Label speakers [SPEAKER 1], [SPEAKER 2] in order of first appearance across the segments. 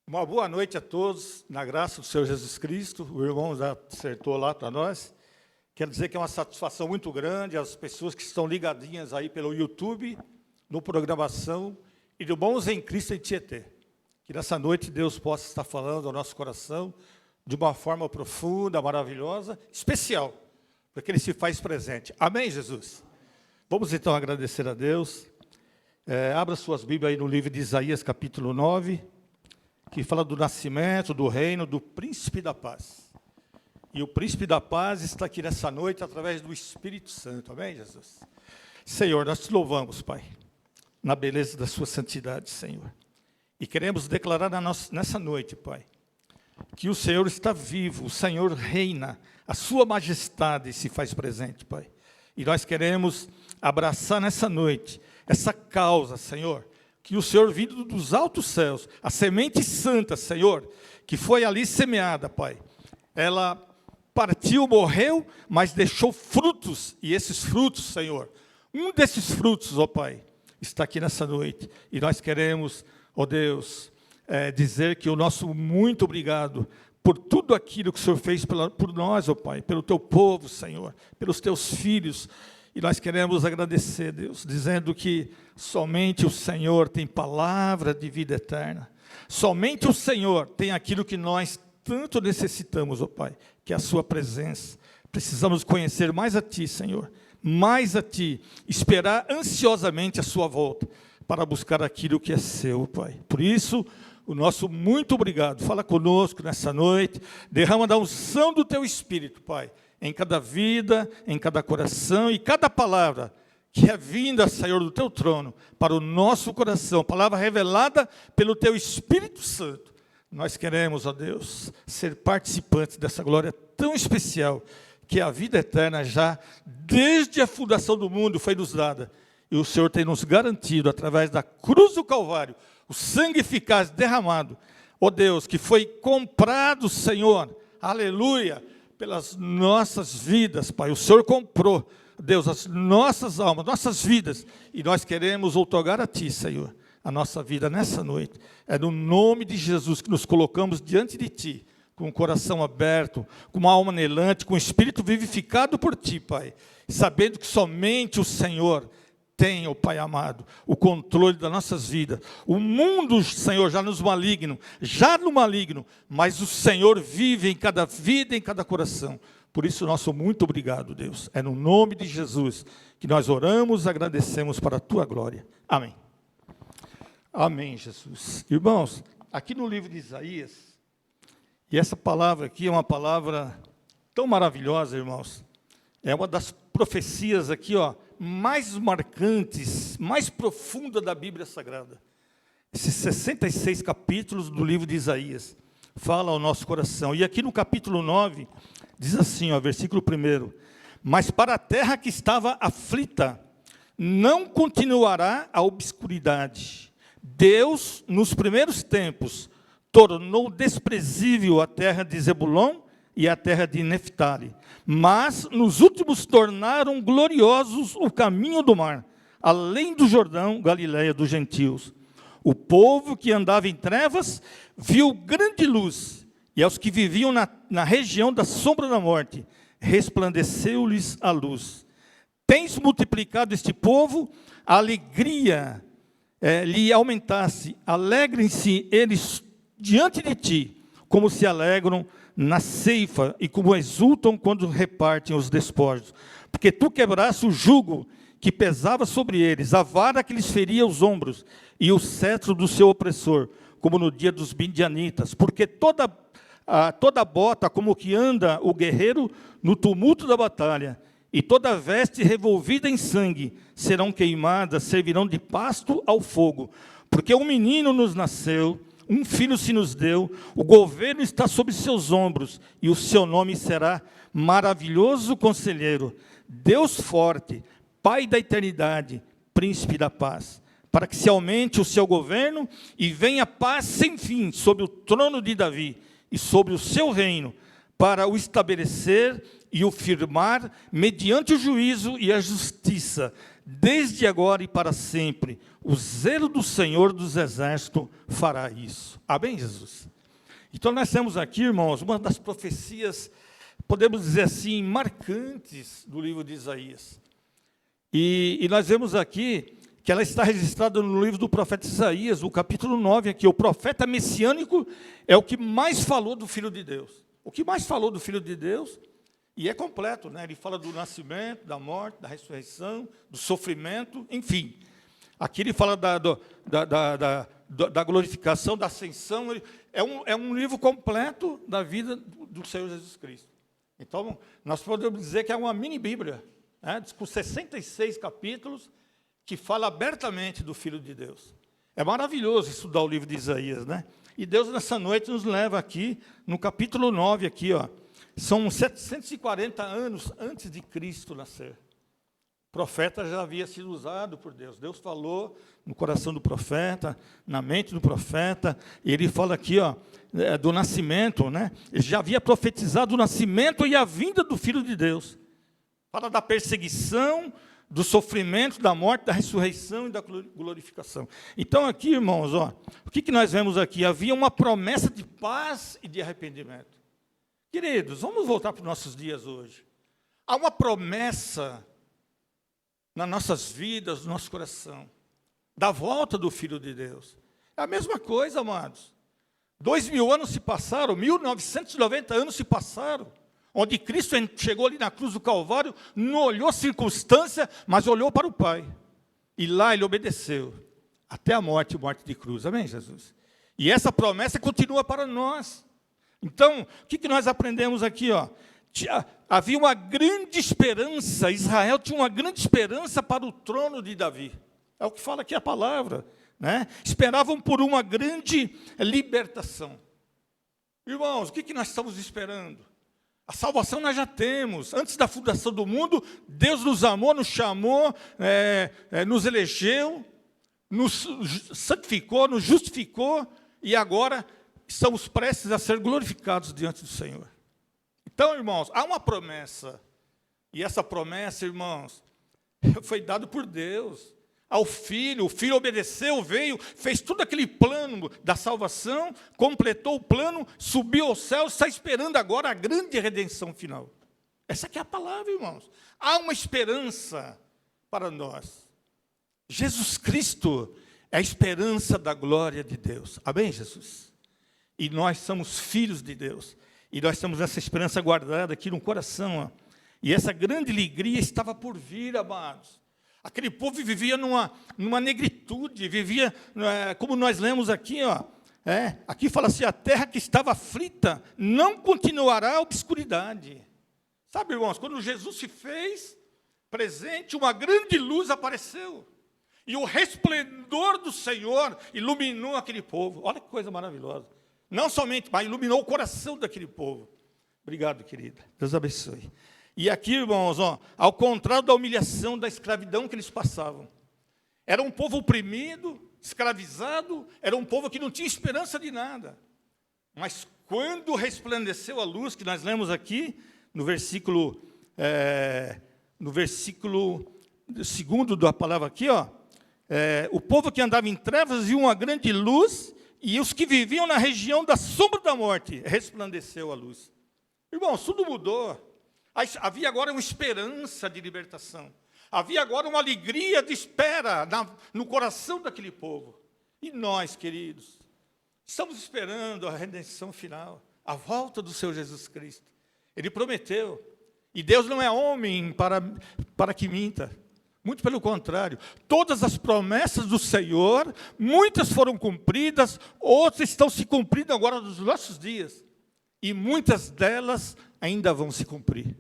[SPEAKER 1] Uma boa noite a todos, na graça do Senhor Jesus Cristo. O irmão já acertou lá para nós. Quero dizer que é uma satisfação muito grande as pessoas que estão ligadinhas aí pelo YouTube, no Programação e do Bons em Cristo em Tietê. Que nessa noite Deus possa estar falando ao nosso coração de uma forma profunda, maravilhosa, especial, porque Ele se faz presente. Amém, Jesus? Vamos então agradecer a Deus. Abra suas Bíblias aí no livro de Isaías, capítulo 9, que fala do nascimento, do reino, do príncipe da paz. E o príncipe da paz está aqui nessa noite através do Espírito Santo. Amém, Jesus? Senhor, nós te louvamos, Pai, na beleza da sua santidade, Senhor. E queremos declarar nessa noite, Pai, que o Senhor está vivo, o Senhor reina, a sua majestade se faz presente, Pai. E nós queremos abraçar nessa noite essa causa, Senhor, que o Senhor vindo dos altos céus, a semente santa, Senhor, que foi ali semeada, Pai, ela partiu, morreu, mas deixou frutos, e esses frutos, Senhor, um desses frutos, ó Pai, está aqui nessa noite, e nós queremos, ó Deus, dizer que o nosso muito obrigado por tudo aquilo que o Senhor fez por nós, ó Pai, pelo teu povo, Senhor, pelos teus filhos. E nós queremos agradecer, Deus, dizendo que somente o Senhor tem palavra de vida eterna. Somente o Senhor tem aquilo que nós tanto necessitamos, ó Pai, que é a sua presença. Precisamos conhecer mais a Ti, Senhor, mais a Ti, esperar ansiosamente a sua volta, para buscar aquilo que é seu, Pai. Por isso, o nosso muito obrigado. Fala conosco nessa noite, derrama da unção do Teu Espírito, Pai, em cada vida, em cada coração, e cada palavra que é vinda, Senhor, do Teu trono, para o nosso coração, palavra revelada pelo Teu Espírito Santo. Nós queremos, ó Deus, ser participantes dessa glória tão especial, que a vida eterna já, desde a fundação do mundo, foi nos dada. E o Senhor tem nos garantido, através da cruz do Calvário, o sangue eficaz derramado, ó Deus, que foi comprado, Senhor, aleluia, pelas nossas vidas, Pai. O Senhor comprou, Deus, as nossas almas, nossas vidas, e nós queremos outorgar a Ti, Senhor, a nossa vida nessa noite. É no nome de Jesus que nos colocamos diante de Ti, com o coração aberto, com uma alma anelante, com o espírito vivificado por Ti, Pai, sabendo que somente o Senhor tem, ó Pai amado, o controle das nossas vidas. O mundo, Senhor, já no maligno, mas o Senhor vive em cada vida, em cada coração. Por isso, nosso muito obrigado, Deus. É no nome de Jesus que nós oramos e agradecemos para a Tua glória. Amém. Amém, Jesus. Irmãos, aqui no livro de Isaías, e essa palavra aqui é uma palavra tão maravilhosa, irmãos. É uma das profecias aqui, ó, mais marcantes, mais profunda da Bíblia Sagrada. Esses 66 capítulos do livro de Isaías fala ao nosso coração. E aqui no capítulo 9, diz assim, ó, versículo 1: mas para a terra que estava aflita, não continuará a obscuridade. Deus, nos primeiros tempos, tornou desprezível a terra de Zebulon e a terra de Neftali, mas nos últimos tornaram gloriosos o caminho do mar, além do Jordão, Galileia dos gentios. O povo que andava em trevas viu grande luz, e aos que viviam na região da sombra da morte, resplandeceu-lhes a luz. Tens multiplicado este povo, a alegria lhe aumentasse, alegrem-se eles diante de Ti, como se alegram na ceifa, e como exultam quando repartem os despojos. Porque Tu quebraste o jugo que pesava sobre eles, a vara que lhes feria os ombros, e o cetro do seu opressor, como no dia dos midianitas. Porque toda bota, como que anda o guerreiro no tumulto da batalha, e toda veste revolvida em sangue, serão queimadas, servirão de pasto ao fogo. Porque um menino nos nasceu, um filho se nos deu, o governo está sobre seus ombros, e o seu nome será Maravilhoso Conselheiro, Deus Forte, Pai da Eternidade, Príncipe da Paz. Para que se aumente o seu governo e venha paz sem fim sobre o trono de Davi e sobre o seu reino, para o estabelecer e o firmar mediante o juízo e a justiça, desde agora e para sempre. O zelo do Senhor dos Exércitos fará isso. Amém, Jesus? Então, nós temos aqui, irmãos, uma das profecias, podemos dizer assim, marcantes do livro de Isaías. E nós vemos aqui que ela está registrada no livro do profeta Isaías, o capítulo 9 aqui. O profeta messiânico é o que mais falou do Filho de Deus. O que mais falou do Filho de Deus, e é completo, né? Ele fala do nascimento, da morte, da ressurreição, do sofrimento, enfim. Aqui ele fala da glorificação, da ascensão. É um livro completo da vida do Senhor Jesus Cristo. Então, nós podemos dizer que é uma mini-bíblia, né? Com 66 capítulos, que fala abertamente do Filho de Deus. É maravilhoso estudar o livro de Isaías, né? E Deus, nessa noite, nos leva aqui, no capítulo 9, aqui, ó. São 740 anos antes de Cristo nascer. O profeta já havia sido usado por Deus. Deus falou no coração do profeta, na mente do profeta. E ele fala aqui, ó, do nascimento, né? Ele já havia profetizado o nascimento e a vinda do Filho de Deus. Fala da perseguição, do sofrimento, da morte, da ressurreição e da glorificação. Então aqui, irmãos, ó, o que nós vemos aqui? Havia uma promessa de paz e de arrependimento. Queridos, vamos voltar para os nossos dias hoje. Há uma promessa nas nossas vidas, no nosso coração, da volta do Filho de Deus. É a mesma coisa, amados. 2000 anos se passaram, 1990 anos se passaram, onde Cristo chegou ali na cruz do Calvário, não olhou circunstância, mas olhou para o Pai. E lá ele obedeceu, até a morte de cruz. Amém, Jesus? E essa promessa continua para nós. Então, o que nós aprendemos aqui? Ó? Havia uma grande esperança, Israel tinha uma grande esperança para o trono de Davi. É o que fala aqui a palavra, né? Esperavam por uma grande libertação. Irmãos, o que nós estamos esperando? A salvação nós já temos. Antes da fundação do mundo, Deus nos amou, nos chamou, nos elegeu, nos santificou, nos justificou, e agora estamos prestes a ser glorificados diante do Senhor. Então, irmãos, há uma promessa, e essa promessa, irmãos, foi dada por Deus ao Filho. O Filho obedeceu, veio, fez todo aquele plano da salvação, completou o plano, subiu ao céu, está esperando agora a grande redenção final. Essa aqui é a palavra, irmãos. Há uma esperança para nós. Jesus Cristo é a esperança da glória de Deus. Amém, Jesus? E nós somos filhos de Deus. E nós temos essa esperança guardada aqui no coração. Ó. E essa grande alegria estava por vir, amados. Aquele povo vivia numa negritude, vivia, como nós lemos aqui, ó, aqui fala assim, a terra que estava aflita não continuará a obscuridade. Sabe, irmãos, quando Jesus se fez presente, uma grande luz apareceu. E o resplendor do Senhor iluminou aquele povo. Olha que coisa maravilhosa. Não somente, mas iluminou o coração daquele povo. Obrigado, querida. Deus abençoe. E aqui, irmãos, ó, ao contrário da humilhação, da escravidão que eles passavam. Era um povo oprimido, escravizado, era um povo que não tinha esperança de nada. Mas quando resplandeceu a luz, que nós lemos aqui, no versículo 2 da palavra aqui, ó, o povo que andava em trevas viu uma grande luz, e os que viviam na região da sombra da morte, resplandeceu a luz. Irmãos, tudo mudou. Havia agora uma esperança de libertação. Havia agora uma alegria de espera no coração daquele povo. E nós, queridos, estamos esperando a redenção final, a volta do Senhor Jesus Cristo. Ele prometeu. E Deus não é homem para que minta. Muito pelo contrário. Todas as promessas do Senhor, muitas foram cumpridas, outras estão se cumprindo agora nos nossos dias. E muitas delas ainda vão se cumprir.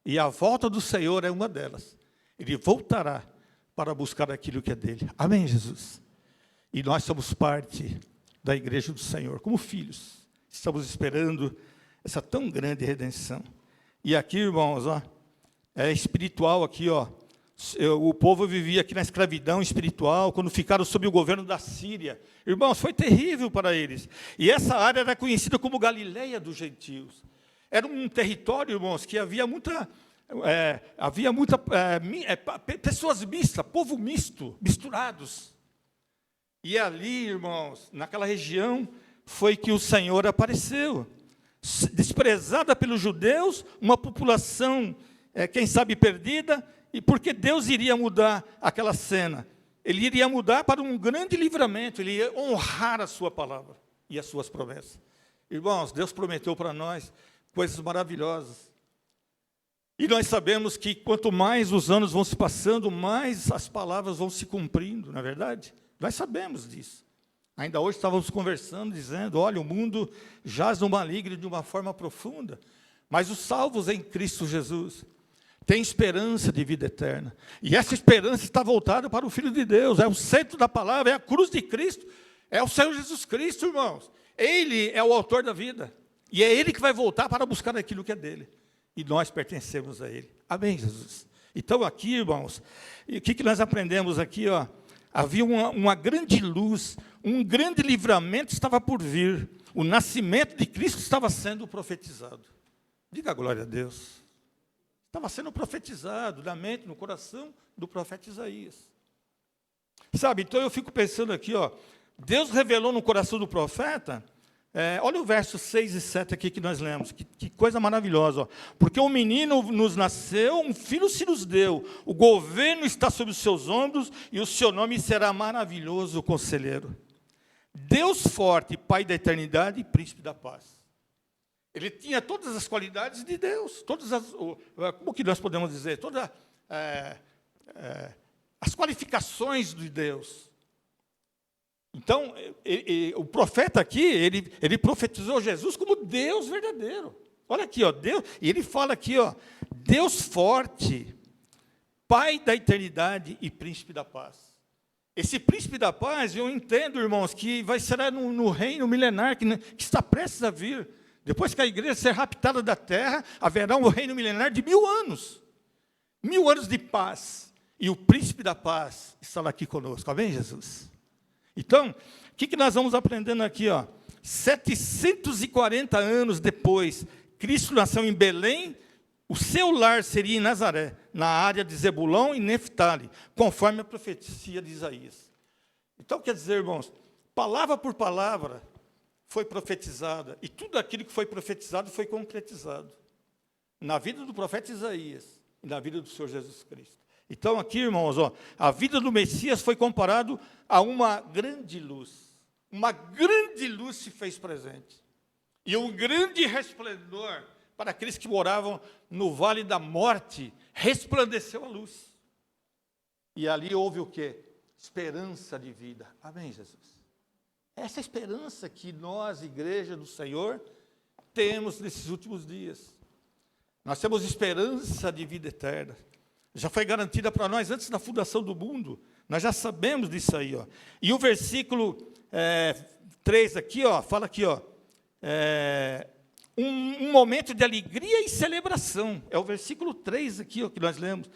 [SPEAKER 1] E a volta do Senhor é uma delas. Ele voltará para buscar aquilo que é dele. Amém, Jesus? E nós somos parte da igreja do Senhor, como filhos. Estamos esperando essa tão grande redenção. E aqui, irmãos, ó, é espiritual aqui, ó. O povo vivia aqui na escravidão espiritual, quando ficaram sob o governo da Síria. Irmãos, foi terrível para eles. E essa área era conhecida como Galileia dos gentios. Era um território, irmãos, que havia muita havia pessoas mistas, povo misto, misturados. E ali, irmãos, naquela região, foi que o Senhor apareceu. Desprezada pelos judeus, uma população, quem sabe, perdida, e porque Deus iria mudar aquela cena. Ele iria mudar para um grande livramento, ele ia honrar a sua palavra e as suas promessas. Irmãos, Deus prometeu para nós coisas maravilhosas. E nós sabemos que quanto mais os anos vão se passando, mais as palavras vão se cumprindo, não é verdade? Nós sabemos disso. Ainda hoje estávamos conversando, dizendo, olha, o mundo jaz no maligno de uma forma profunda, mas os salvos em Cristo Jesus têm esperança de vida eterna. E essa esperança está voltada para o Filho de Deus, é o centro da palavra, é a cruz de Cristo, é o Senhor Jesus Cristo, irmãos. Ele é o autor da vida, e é Ele que vai voltar para buscar aquilo que é dele. E nós pertencemos a Ele. Amém, Jesus? Então aqui, irmãos, o que nós aprendemos aqui, ó? Havia uma grande luz, um grande livramento estava por vir. O nascimento de Cristo estava sendo profetizado. Diga glória a Deus. Estava sendo profetizado na mente, no coração do profeta Isaías. Sabe, então eu fico pensando aqui, ó, Deus revelou no coração do profeta, olha o verso 6 e 7 aqui que nós lemos, que coisa maravilhosa. Ó. Porque um menino nos nasceu, um filho se nos deu, o governo está sobre os seus ombros, e o seu nome será maravilhoso conselheiro. Deus forte, Pai da eternidade e príncipe da paz. Ele tinha todas as qualidades de Deus, como que nós podemos dizer? Todas as qualificações de Deus. Então, o profeta aqui, ele profetizou Jesus como Deus verdadeiro. Olha aqui, ó, Deus, e ele fala aqui, ó, Deus forte, Pai da eternidade e príncipe da paz. Esse príncipe da paz, eu entendo, irmãos, que vai ser no reino milenar que está prestes a vir. Depois que a igreja ser raptada da terra, haverá um reino milenar de 1000 anos. 1000 anos de paz. E o príncipe da paz estará aqui conosco. Amém, Jesus? Então, o que nós vamos aprendendo aqui? Ó? 740 anos depois, Cristo nasceu em Belém, o seu lar seria em Nazaré, na área de Zebulão e Neftali, conforme a profecia de Isaías. Então, quer dizer, irmãos, palavra por palavra foi profetizada, e tudo aquilo que foi profetizado foi concretizado, na vida do profeta Isaías e na vida do Senhor Jesus Cristo. Então, aqui, irmãos, ó, a vida do Messias foi comparado a uma grande luz. Uma grande luz se fez presente. E um grande resplendor para aqueles que moravam no vale da morte, resplandeceu a luz. E ali houve o quê? Esperança de vida. Amém, Jesus? Essa esperança que nós, igreja do Senhor, temos nesses últimos dias. Nós temos esperança de vida eterna. Já foi garantida para nós antes da fundação do mundo. Nós já sabemos disso aí. Ó. E o versículo 3 aqui, ó, fala aqui, ó, um momento de alegria e celebração. É o versículo 3 aqui, ó, que nós lemos.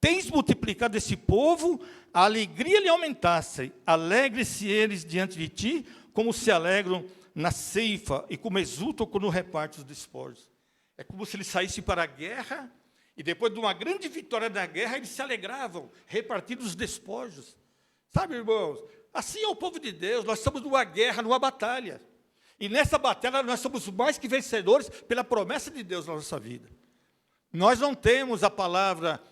[SPEAKER 1] Tens multiplicado esse povo, a alegria lhe aumentasse. Alegre-se eles diante de ti, como se alegram na ceifa e como exultam quando repartem os despojos. É como se eles saíssem para a guerra, e depois de uma grande vitória na guerra, eles se alegravam, repartindo os despojos. Sabe, irmãos, assim é o povo de Deus, nós estamos numa guerra, numa batalha. E nessa batalha nós somos mais que vencedores pela promessa de Deus na nossa vida. Nós não temos a palavra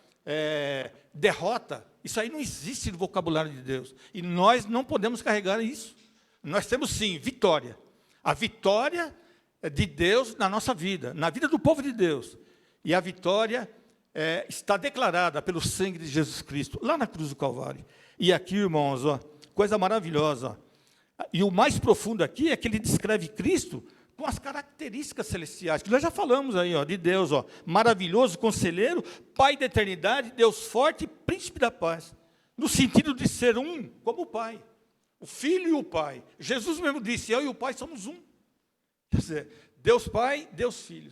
[SPEAKER 1] derrota, isso aí não existe no vocabulário de Deus. E nós não podemos carregar isso. Nós temos sim vitória. A vitória de Deus na nossa vida, na vida do povo de Deus. E a vitória está declarada pelo sangue de Jesus Cristo, lá na cruz do Calvário. E aqui, irmãos, ó, coisa maravilhosa. Ó. E o mais profundo aqui é que ele descreve Cristo com as características celestiais, que nós já falamos aí, ó, de Deus, ó, maravilhoso, conselheiro, Pai da eternidade, Deus forte, príncipe da paz. No sentido de ser um, como o Pai. O Filho e o Pai. Jesus mesmo disse, eu e o Pai somos um. Quer dizer, Deus Pai, Deus Filho.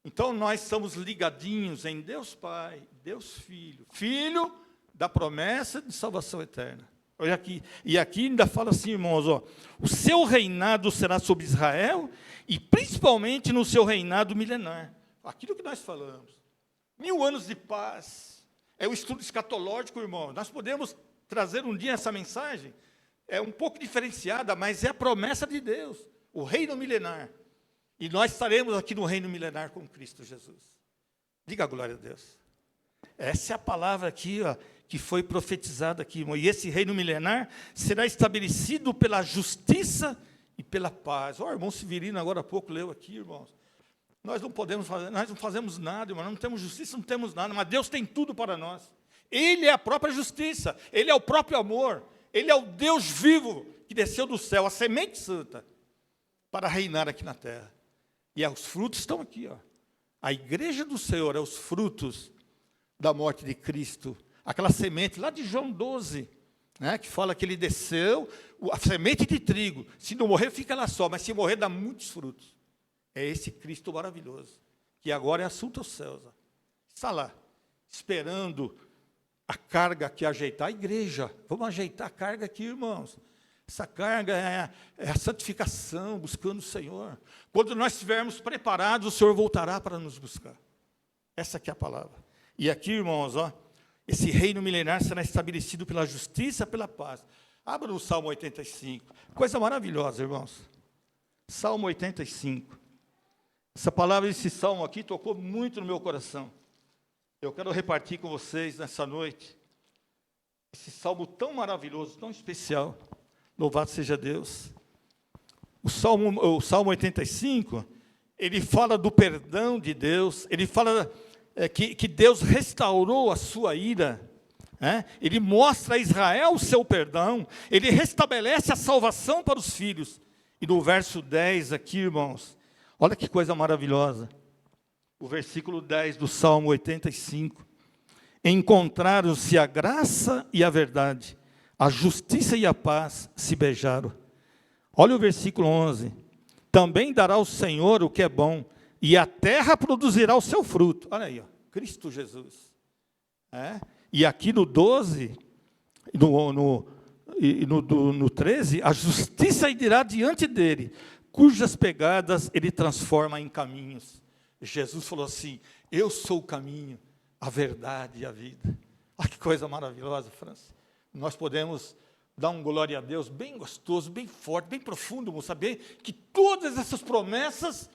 [SPEAKER 1] Então, nós estamos ligadinhos em Deus Pai, Deus Filho. Filho da promessa de salvação eterna. Olha aqui. E aqui ainda fala assim, irmãos, ó, o seu reinado será sobre Israel e principalmente no seu reinado milenar. Aquilo que nós falamos. 1000 anos de paz. É o estudo escatológico, irmão. Nós podemos trazer um dia essa mensagem, é um pouco diferenciada, mas é a promessa de Deus, o reino milenar. E nós estaremos aqui no reino milenar com Cristo Jesus. Diga a glória a Deus. Essa é a palavra aqui, ó, que foi profetizada aqui, irmão. E esse reino milenar será estabelecido pela justiça e pela paz. Ó, o irmão Severino agora há pouco leu aqui, irmãos. Nós não podemos fazer, nós não fazemos nada, irmão. Não temos justiça, não temos nada, mas Deus tem tudo para nós. Ele é a própria justiça, Ele é o próprio amor, Ele é o Deus vivo que desceu do céu, a semente santa, para reinar aqui na terra. E os frutos estão aqui, ó. A igreja do Senhor é os frutos da morte de Cristo. Aquela semente lá de João 12, né, que fala que ele desceu, a semente de trigo. Se não morrer, fica lá só, mas se morrer, dá muitos frutos. É esse Cristo maravilhoso, que agora é assunto aos céus. Ó. Está lá, esperando a carga que ajeitar a igreja. Vamos ajeitar a carga aqui, irmãos. Essa carga é a santificação, buscando o Senhor. Quando nós estivermos preparados, o Senhor voltará para nos buscar. Essa aqui é a palavra. E aqui, irmãos, ó, esse reino milenar será estabelecido pela justiça, pela paz. Abra no Salmo 85. Coisa maravilhosa, irmãos. Salmo 85. Essa palavra, esse salmo aqui, tocou muito no meu coração. Eu quero repartir com vocês nessa noite esse salmo tão maravilhoso, tão especial. Louvado seja Deus. O Salmo 85, ele fala do perdão de Deus, ele fala que Deus restaurou a sua ira, né? Ele mostra a Israel o seu perdão, ele restabelece a salvação para os filhos. E no verso 10 aqui, irmãos, olha que coisa maravilhosa. O versículo 10 do Salmo 85. Encontraram-se a graça e a verdade, a justiça e a paz se beijaram. Olha o versículo 11. Também dará o Senhor o que é bom, e a terra produzirá o seu fruto. Olha aí, ó, Cristo Jesus. E aqui no 12, no 13, a justiça irá diante dele, cujas pegadas ele transforma em caminhos. Jesus falou assim, eu sou o caminho, a verdade e a vida. Olha que coisa maravilhosa, França. Nós podemos dar um glória a Deus bem gostoso, bem forte, bem profundo, vamos saber que todas essas promessas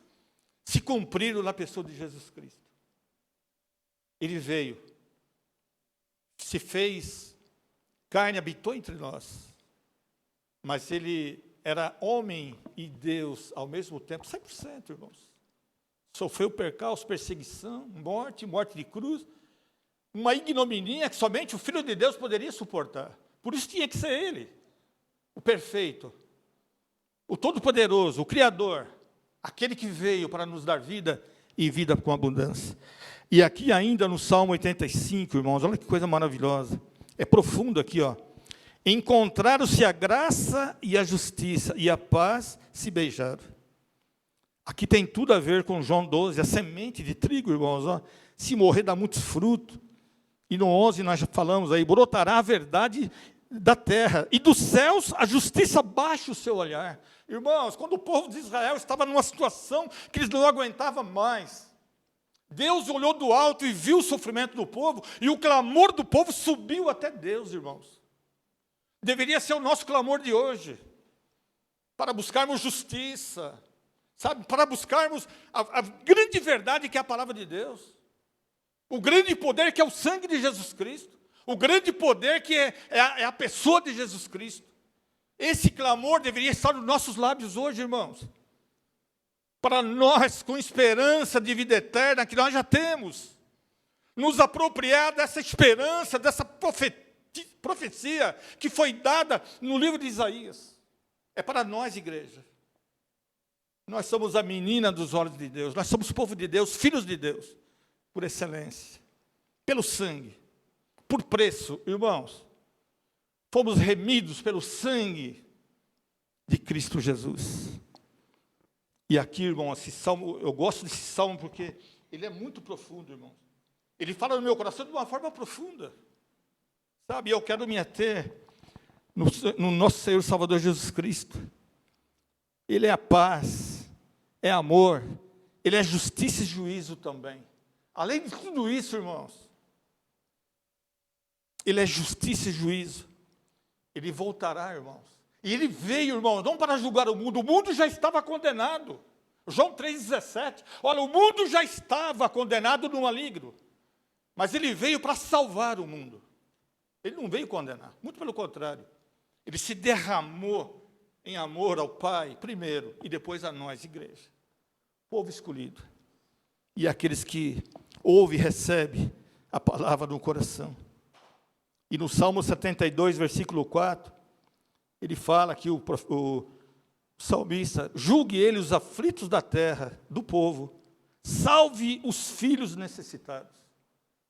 [SPEAKER 1] se cumpriram na pessoa de Jesus Cristo. Ele veio, se fez carne, habitou entre nós, mas ele era homem e Deus ao mesmo tempo, 100%, irmãos. Sofreu percalço, perseguição, morte de cruz, uma ignominia que somente o Filho de Deus poderia suportar. Por isso tinha que ser Ele, o perfeito, o todo-poderoso, o Criador, aquele que veio para nos dar vida e vida com abundância. E aqui ainda no Salmo 85, irmãos, olha que coisa maravilhosa. É profundo aqui, ó. Encontraram-se a graça e a justiça, e a paz se beijaram. Aqui tem tudo a ver com João 12, a semente de trigo, irmãos, ó, se morrer dá muitos frutos. E no 11 nós já falamos aí, brotará a verdade da terra, e dos céus a justiça baixa o seu olhar. Irmãos, quando o povo de Israel estava numa situação que eles não aguentavam mais, Deus olhou do alto e viu o sofrimento do povo, e o clamor do povo subiu até Deus, irmãos. Deveria ser o nosso clamor de hoje, para buscarmos justiça, sabe, para buscarmos a grande verdade que é a palavra de Deus, o grande poder que é o sangue de Jesus Cristo, o grande poder que é a pessoa de Jesus Cristo. Esse clamor deveria estar nos nossos lábios hoje, irmãos, para nós, com esperança de vida eterna que nós já temos, nos apropriar dessa esperança, dessa profecia que foi dada no livro de Isaías. É para nós, igreja. Nós somos a menina dos olhos de Deus, nós somos povo de Deus, filhos de Deus, por excelência, pelo sangue, por preço, irmãos. Fomos remidos pelo sangue de Cristo Jesus. E aqui, irmão, esse salmo, eu gosto desse salmo porque ele é muito profundo, irmão. Ele fala no meu coração de uma forma profunda. Sabe, eu quero me ater no nosso Senhor Salvador Jesus Cristo. Ele é a paz, é amor, Ele é justiça e juízo também. Além de tudo isso, irmãos, ele é justiça e juízo. Ele voltará, irmãos. E ele veio, irmãos, não para julgar o mundo já estava condenado. João 3,17, olha, o mundo já estava condenado no maligno, mas ele veio para salvar o mundo. Ele não veio condenar, muito pelo contrário. Ele se derramou em amor ao Pai, primeiro, e depois a nós, igreja. Povo escolhido. E aqueles que ouvem e recebem a palavra no coração. E no Salmo 72, versículo 4, ele fala que o salmista, julgue ele os aflitos da terra, do povo, salve os filhos necessitados.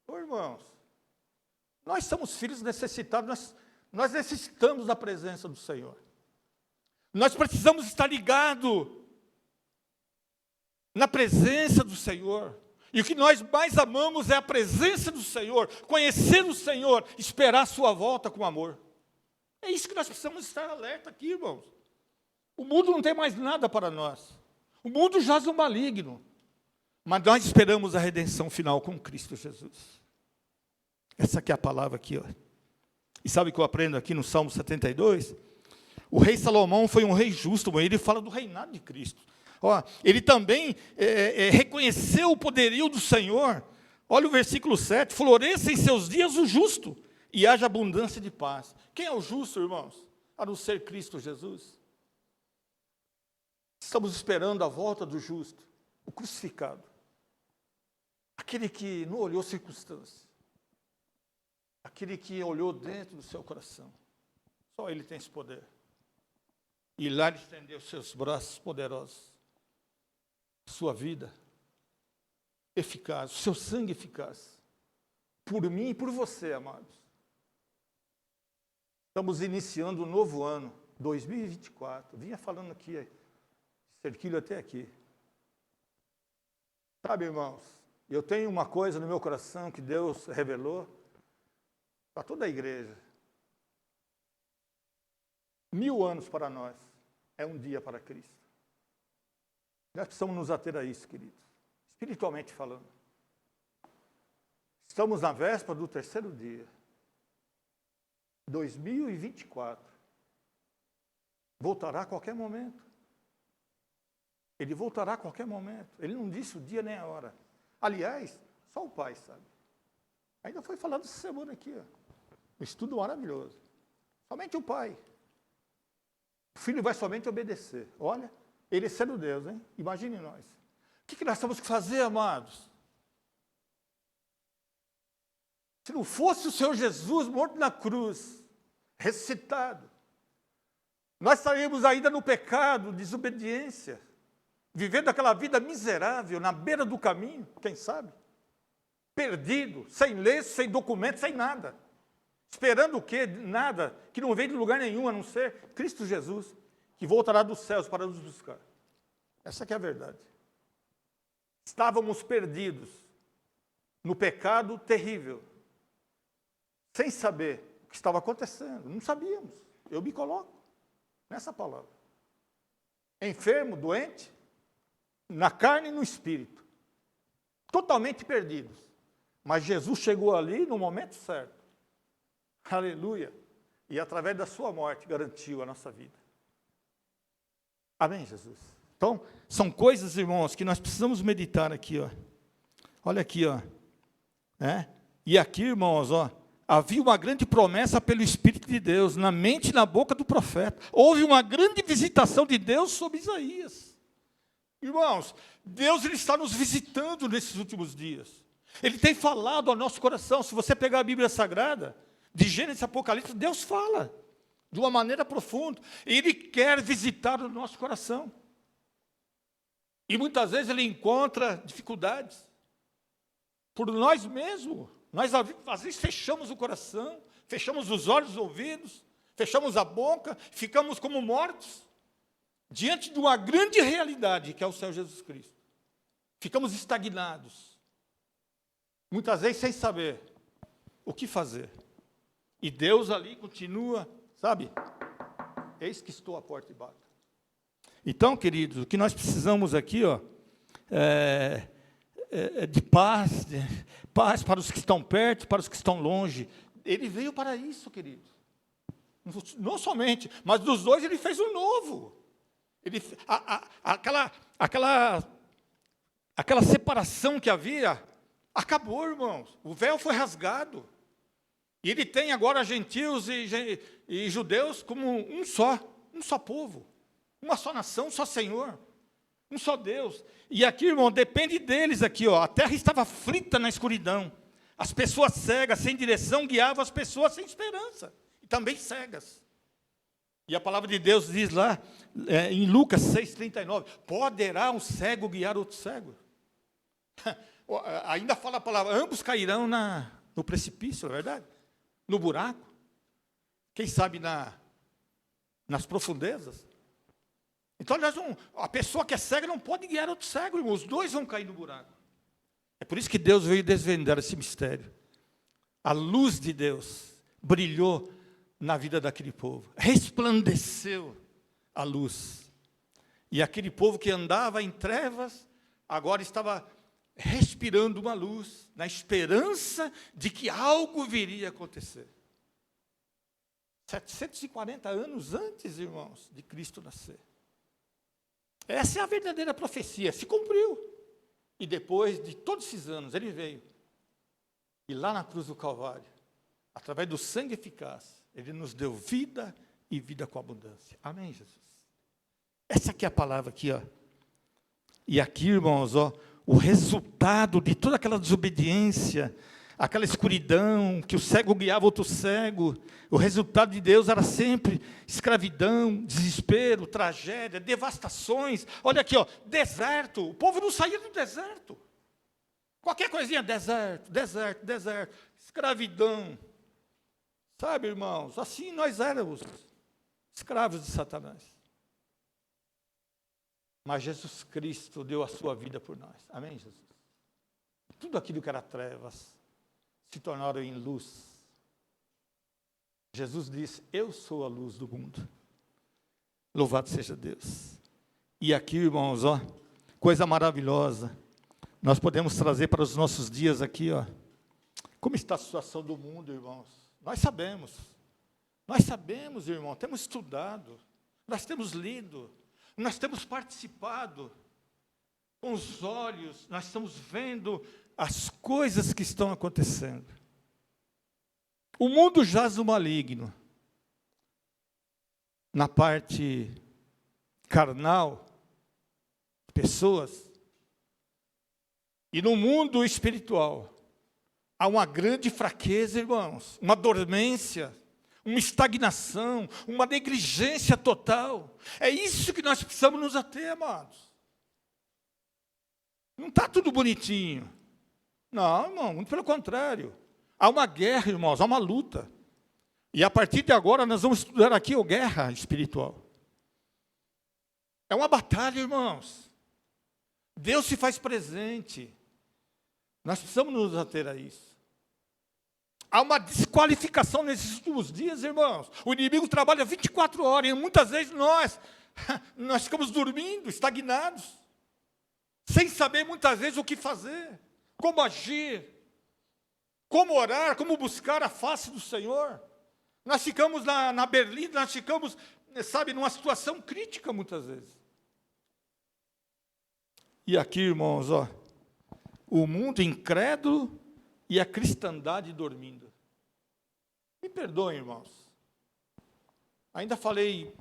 [SPEAKER 1] Ô, irmãos, nós somos filhos necessitados, nós necessitamos da presença do Senhor. Nós precisamos estar ligados na presença do Senhor. E o que nós mais amamos é a presença do Senhor, conhecer o Senhor, esperar a sua volta com amor. É isso que nós precisamos estar alerta aqui, irmãos. O mundo não tem mais nada para nós. O mundo jaz no maligno. Mas nós esperamos a redenção final com Cristo Jesus. Essa aqui é a palavra aqui, ó. E sabe o que eu aprendo aqui no Salmo 72? O rei Salomão foi um rei justo, ele fala do reinado de Cristo. Ó, ele também reconheceu o poderio do Senhor. Olha o versículo 7, floresça em seus dias o justo, e haja abundância de paz. Quem é o justo, irmãos? A não ser Cristo Jesus. Estamos esperando a volta do justo, o crucificado. Aquele que não olhou circunstâncias. Aquele que olhou dentro do seu coração. Só Ele tem esse poder. E lá Ele estendeu seus braços poderosos. Sua vida eficaz, o seu sangue eficaz. Por mim e por você, amados. Estamos iniciando um novo ano, 2024. Vinha falando aqui, cerquilho até aqui. Sabe, irmãos, eu tenho uma coisa no meu coração que Deus revelou para toda a igreja. 1000 anos para nós é um dia para Cristo. Nós precisamos nos ater a isso, queridos. Espiritualmente falando. Estamos na véspera do 3º dia. 2024. Voltará a qualquer momento. Ele voltará a qualquer momento. Ele não disse o dia nem a hora. Aliás, só o Pai sabe. Ainda foi falado essa semana aqui, ó. Um estudo maravilhoso. Somente o Pai. O Filho vai somente obedecer. Olha, Ele sendo Deus, hein? Imagine nós. O que nós temos que fazer, amados? Se não fosse o Senhor Jesus morto na cruz, ressuscitado, nós estaríamos ainda no pecado, desobediência, vivendo aquela vida miserável, na beira do caminho, quem sabe? Perdido, sem lei, sem documento, sem nada. Esperando o quê? Nada, que não vem de lugar nenhum, a não ser Cristo Jesus, que voltará dos céus para nos buscar. Essa que é a verdade. Estávamos perdidos no pecado terrível, sem saber o que estava acontecendo. Não sabíamos. Eu me coloco nessa palavra. Enfermo, doente, na carne e no espírito. Totalmente perdidos. Mas Jesus chegou ali no momento certo. Aleluia. E através da sua morte garantiu a nossa vida. Amém, Jesus? Então, são coisas, irmãos, que nós precisamos meditar aqui, ó. Olha aqui, ó. E aqui, irmãos, ó, havia uma grande promessa pelo Espírito de Deus, na mente e na boca do profeta. Houve uma grande visitação de Deus sobre Isaías. Irmãos, Deus ele está nos visitando nesses últimos dias. Ele tem falado ao nosso coração. Se você pegar a Bíblia Sagrada, de Gênesis a Apocalipse, Deus fala de uma maneira profunda. Ele quer visitar o nosso coração. E muitas vezes ele encontra dificuldades. Por nós mesmos. Nós às vezes fechamos o coração, fechamos os olhos, os ouvidos, fechamos a boca, ficamos como mortos, diante de uma grande realidade, que é o Senhor Jesus Cristo. Ficamos estagnados. Muitas vezes sem saber o que fazer. E Deus ali continua, sabe? Eis que estou à porta e bato. Então, queridos, o que nós precisamos aqui, ó, de paz, paz para os que estão perto, para os que estão longe. Ele veio para isso, queridos. Não somente, mas dos dois ele fez um novo. Aquela separação que havia, acabou, irmãos. O véu foi rasgado. E ele tem agora gentios e judeus como um só povo, uma só nação, um só Senhor, um só Deus. E aqui, irmão, depende deles aqui, ó. A terra estava frita na escuridão. As pessoas cegas, sem direção, guiavam as pessoas sem esperança. E também cegas. E a palavra de Deus diz lá, em Lucas 6,39, poderá um cego guiar outro cego? Ainda fala a palavra, ambos cairão no precipício, não é verdade? No buraco. Quem sabe nas profundezas. Então, aliás, a pessoa que é cega não pode guiar outro cego, irmão. Os dois vão cair no buraco. É por isso que Deus veio desvendar esse mistério. A luz de Deus brilhou na vida daquele povo. Resplandeceu a luz. E aquele povo que andava em trevas, agora estava respirando uma luz, na esperança de que algo viria a acontecer. 740 anos antes, irmãos, de Cristo nascer. Essa é a verdadeira profecia, se cumpriu. E depois de todos esses anos, ele veio. E lá na cruz do Calvário, através do sangue eficaz, ele nos deu vida e vida com abundância. Amém, Jesus? Essa aqui é a palavra aqui, ó. E aqui, irmãos, ó, o resultado de toda aquela desobediência, aquela escuridão, que o cego guiava outro cego, o resultado de Deus era sempre escravidão, desespero, tragédia, devastações. Olha aqui, ó, deserto, o povo não saía do deserto. Qualquer coisinha, deserto, deserto, deserto, escravidão. Sabe, irmãos, assim nós éramos escravos de Satanás. Mas Jesus Cristo deu a sua vida por nós. Amém, Jesus? Tudo aquilo que era trevas se tornaram em luz. Jesus disse, eu sou a luz do mundo. Louvado seja Deus. E aqui, irmãos, ó, coisa maravilhosa. Nós podemos trazer para os nossos dias aqui, ó. Como está a situação do mundo, irmãos? Nós sabemos, irmão, temos estudado, nós temos lido, nós temos participado com os olhos, nós estamos vendo as coisas que estão acontecendo. O mundo jaz no maligno, na parte carnal, pessoas, e no mundo espiritual, há uma grande fraqueza, irmãos, uma dormência, uma estagnação, uma negligência total. É isso que nós precisamos nos ater, amados. Não está tudo bonitinho. Não, irmão, muito pelo contrário. Há uma guerra, irmãos, há uma luta. E a partir de agora nós vamos estudar aqui a guerra espiritual. É uma batalha, irmãos. Deus se faz presente. Nós precisamos nos ater a isso. Há uma desqualificação nesses últimos dias, irmãos. O inimigo trabalha 24 horas e muitas vezes nós ficamos dormindo, estagnados, sem saber muitas vezes o que fazer, como agir, como orar, como buscar a face do Senhor. Nós ficamos na berlinda, nós ficamos, sabe, numa situação crítica muitas vezes. E aqui, irmãos, ó, o mundo incrédulo e a cristandade dormindo. Me perdoem, irmãos. Ainda falei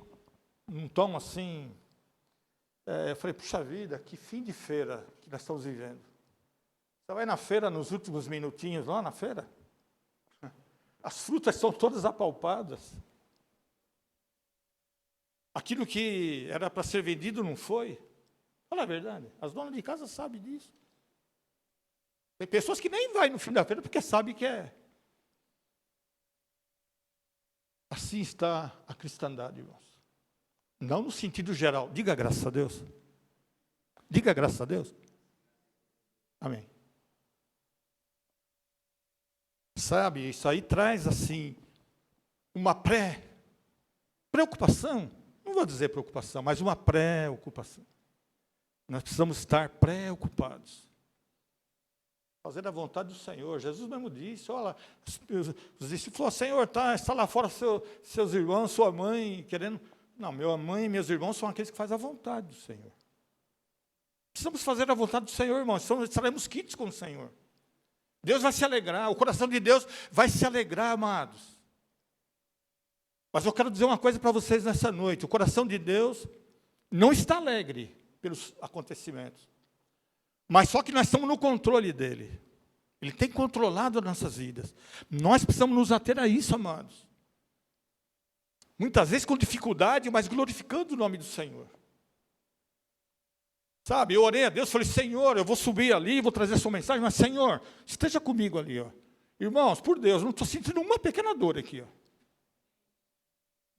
[SPEAKER 1] num tom assim, eu falei, puxa vida, que fim de feira que nós estamos vivendo. Você vai na feira, nos últimos minutinhos lá na feira, as frutas são todas apalpadas. Aquilo que era para ser vendido não foi. Fala a verdade, as donas de casa sabem disso. Tem pessoas que nem vai no fim da feira porque sabem que é. Assim está a cristandade, irmãos. Não no sentido geral. Diga graças a Deus. Diga graças a Deus. Amém. Sabe, isso aí traz assim uma preocupação. Não vou dizer preocupação, mas uma preocupação. Nós precisamos estar preocupados. Fazer a vontade do Senhor. Jesus mesmo disse, olha, os discípulos falaram, Senhor, está lá fora seus irmãos, sua mãe, querendo... Não, minha mãe e meus irmãos são aqueles que fazem a vontade do Senhor. Precisamos fazer a vontade do Senhor, irmãos, estaremos quites com o Senhor. Deus vai se alegrar, o coração de Deus vai se alegrar, amados. Mas eu quero dizer uma coisa para vocês nessa noite, o coração de Deus não está alegre pelos acontecimentos, mas só que nós estamos no controle dele. Ele tem controlado as nossas vidas. Nós precisamos nos ater a isso, amados. Muitas vezes com dificuldade, mas glorificando o nome do Senhor. Sabe, eu orei a Deus, falei, Senhor, eu vou subir ali, vou trazer a sua mensagem, mas Senhor, esteja comigo ali, ó. Irmãos, por Deus, não estou sentindo uma pequena dor aqui, ó.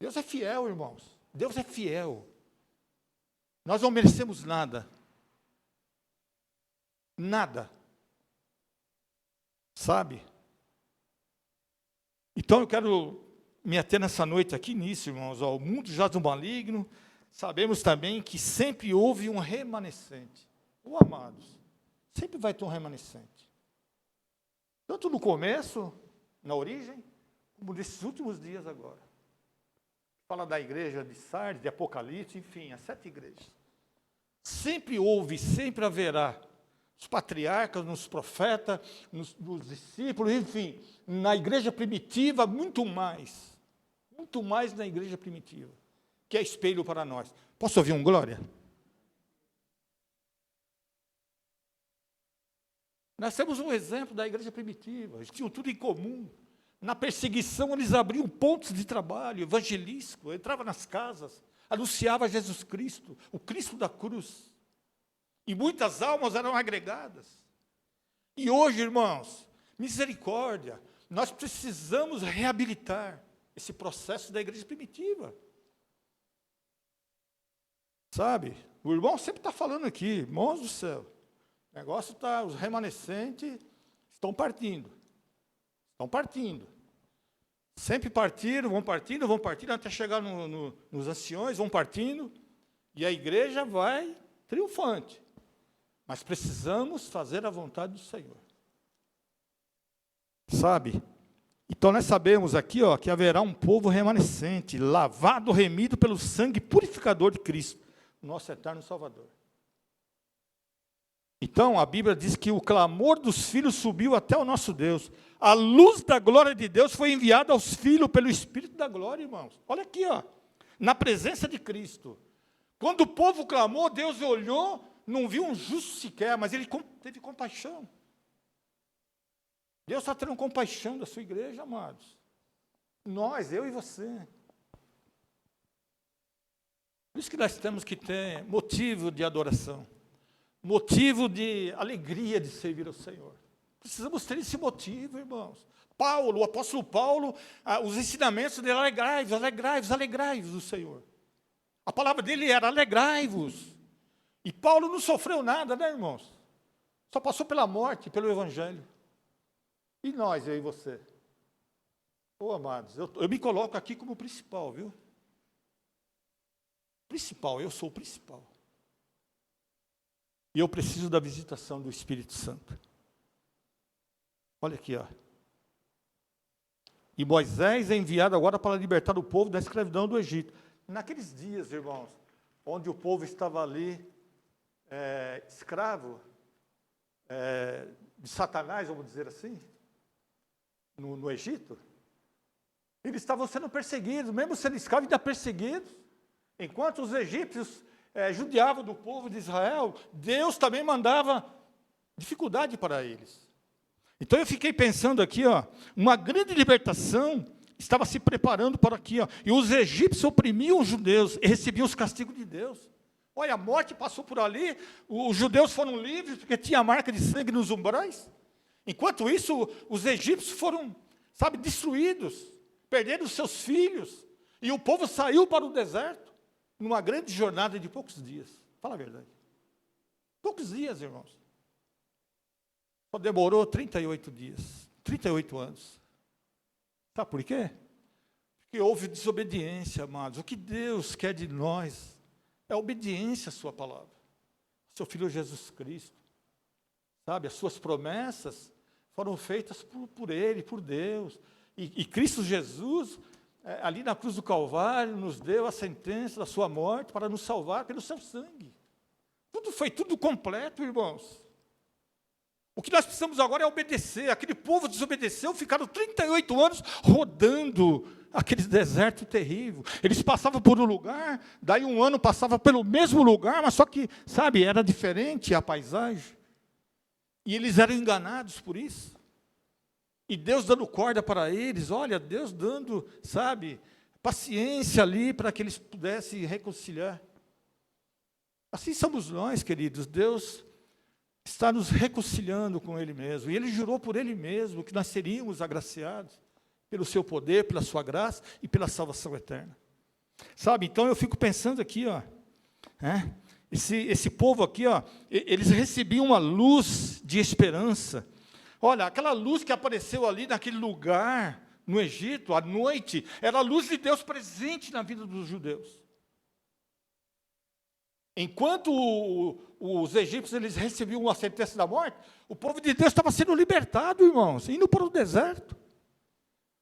[SPEAKER 1] Deus é fiel, irmãos. Deus é fiel. Nós não merecemos nada. Nada. Sabe? Então eu quero me ater nessa noite aqui nisso, irmãos. Ó, o mundo jaz no maligno. Sabemos também que sempre houve um remanescente. Amados, sempre vai ter um remanescente. Tanto no começo, na origem, como nesses últimos dias agora. Fala da igreja de Sardes, de Apocalipse, enfim, as 7 igrejas. Sempre houve, sempre haverá. Nos patriarcas, nos profetas, nos discípulos, enfim, na igreja primitiva, muito mais na igreja primitiva, que é espelho para nós. Posso ouvir um glória? Nós temos um exemplo da igreja primitiva, eles tinham tudo em comum. Na perseguição, eles abriam pontos de trabalho evangelístico, entravam nas casas, anunciava Jesus Cristo, o Cristo da cruz. E muitas almas eram agregadas. E hoje, irmãos, misericórdia, nós precisamos reabilitar esse processo da igreja primitiva. Sabe? O irmão sempre está falando aqui, irmãos do céu, o negócio está, os remanescentes estão partindo. Estão partindo. Sempre partiram, vão partindo, até chegar nos anciões, vão partindo, e a igreja vai triunfante. Mas precisamos fazer a vontade do Senhor. Sabe? Então nós sabemos aqui, ó, que haverá um povo remanescente, lavado, remido pelo sangue purificador de Cristo, nosso eterno Salvador. Então, a Bíblia diz que o clamor dos filhos subiu até o nosso Deus. A luz da glória de Deus foi enviada aos filhos pelo Espírito da glória, irmãos. Olha aqui, ó, na presença de Cristo. Quando o povo clamou, Deus olhou, não viu um justo sequer, mas ele teve compaixão. Deus está tendo compaixão da sua igreja, amados. Nós, eu e você. Por isso que nós temos que ter motivo de adoração. Motivo de alegria de servir ao Senhor. Precisamos ter esse motivo, irmãos. Paulo, o apóstolo Paulo, os ensinamentos dele, alegrai-vos, alegrai-vos, alegrai-vos do Senhor. A palavra dele era alegrai-vos. E Paulo não sofreu nada, né, irmãos? Só passou pela morte, pelo Evangelho. E nós, eu e você? Ô, amados, eu me coloco aqui como principal, viu? Principal, eu sou o principal. E eu preciso da visitação do Espírito Santo. Olha aqui, ó. E Moisés é enviado agora para libertar o povo da escravidão do Egito. Naqueles dias, irmãos, onde o povo estava ali, escravo de Satanás, vamos dizer assim, no Egito, eles estavam sendo perseguidos, mesmo sendo escravos, ainda perseguidos. Enquanto os egípcios judiavam do povo de Israel, Deus também mandava dificuldade para eles. Então eu fiquei pensando aqui, ó, uma grande libertação estava se preparando para aqui, ó, e os egípcios oprimiam os judeus e recebiam os castigos de Deus. Olha, a morte passou por ali, os judeus foram livres porque tinha a marca de sangue nos umbrais. Enquanto isso, os egípcios foram, sabe, destruídos, perderam os seus filhos, e o povo saiu para o deserto. Numa grande jornada de poucos dias. Fala a verdade. Poucos dias, irmãos. Só demorou 38 dias. 38 anos. Sabe por quê? Porque houve desobediência, amados. O que Deus quer de nós é obediência à sua palavra. Seu Filho Jesus Cristo. Sabe, as suas promessas foram feitas por Ele, por Deus. E Cristo Jesus, ali na cruz do Calvário, nos deu a sentença da sua morte para nos salvar pelo seu sangue. Foi tudo completo, irmãos. O que nós precisamos agora é obedecer. Aquele povo desobedeceu, ficaram 38 anos rodando aquele deserto terrível. Eles passavam por um lugar, daí um ano passava pelo mesmo lugar, mas só que, sabe, era diferente a paisagem. E eles eram enganados por isso. E Deus dando corda para eles, olha, Deus dando, sabe, paciência ali para que eles pudessem reconciliar. Assim somos nós, queridos. Deus está nos reconciliando com Ele mesmo. E Ele jurou por Ele mesmo que nós seríamos agraciados pelo seu poder, pela sua graça e pela salvação eterna. Sabe, então eu fico pensando aqui, ó, esse povo aqui, ó, eles recebiam uma luz de esperança. Olha, aquela luz que apareceu ali naquele lugar, no Egito, à noite, era a luz de Deus presente na vida dos judeus. Enquanto os egípcios eles recebiam a sentença da morte, o povo de Deus estava sendo libertado, irmãos, indo para o deserto.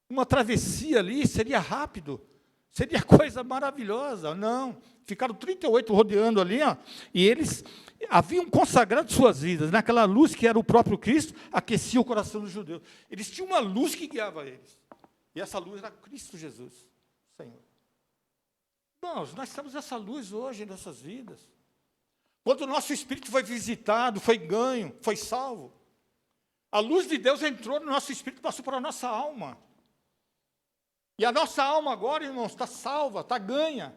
[SPEAKER 1] Uma travessia ali seria rápido, seria coisa maravilhosa. Não, ficaram 38 rodeando ali, ó, e eles haviam consagrado suas vidas naquela luz que era o próprio Cristo, aquecia o coração dos judeus. Eles tinham uma luz que guiava eles, e essa luz era Cristo Jesus, Senhor. Irmãos, nós temos essa luz hoje em nossas vidas. Quando o nosso espírito foi visitado, foi ganho, foi salvo, a luz de Deus entrou no nosso espírito e passou para a nossa alma. E a nossa alma agora, irmãos, está salva, está ganha,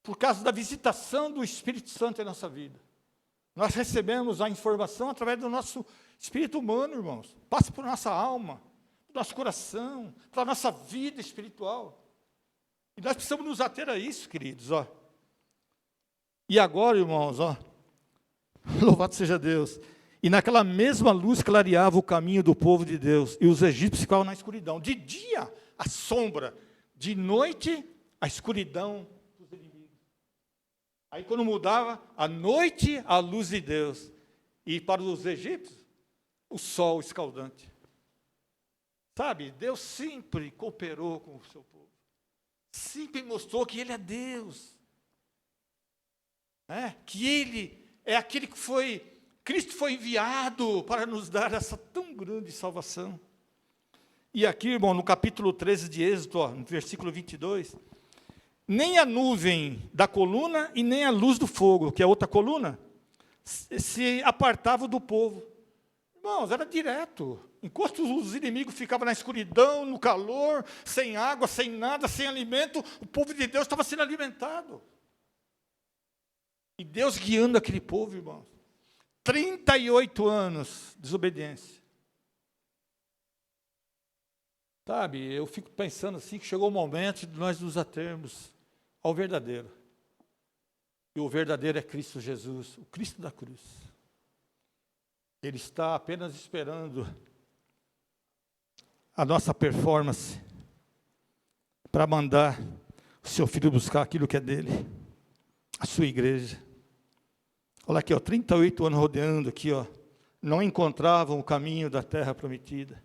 [SPEAKER 1] por causa da visitação do Espírito Santo em nossa vida. Nós recebemos a informação através do nosso espírito humano, irmãos. Passa por nossa alma, por nosso coração, para a nossa vida espiritual. E nós precisamos nos ater a isso, queridos, ó. E agora, irmãos, ó, louvado seja Deus. E naquela mesma luz clareava o caminho do povo de Deus, e os egípcios ficavam na escuridão. De dia, a sombra, de noite, a escuridão dos inimigos. Aí quando mudava, à noite, a luz de Deus. E para os egípcios, o sol escaldante. Sabe, Deus sempre cooperou com o seu povo. Sempre mostrou que Ele é Deus. Que Ele é aquele que Cristo foi enviado para nos dar essa tão grande salvação. E aqui, irmão, no capítulo 13 de Êxodo, ó, no versículo 22, nem a nuvem da coluna e nem a luz do fogo, que é outra coluna, se apartavam do povo. Irmãos, era direto. Enquanto os inimigos ficavam na escuridão, no calor, sem água, sem nada, sem alimento, o povo de Deus estava sendo alimentado. E Deus guiando aquele povo, irmãos. 38 anos de desobediência. Sabe, eu fico pensando assim, que chegou o momento de nós nos atermos ao verdadeiro. E o verdadeiro é Cristo Jesus, o Cristo da cruz. Ele está apenas esperando a nossa performance para mandar o seu filho buscar aquilo que é dele, a sua igreja. Olha aqui, ó, 38 anos rodeando aqui, ó, não encontravam o caminho da terra prometida.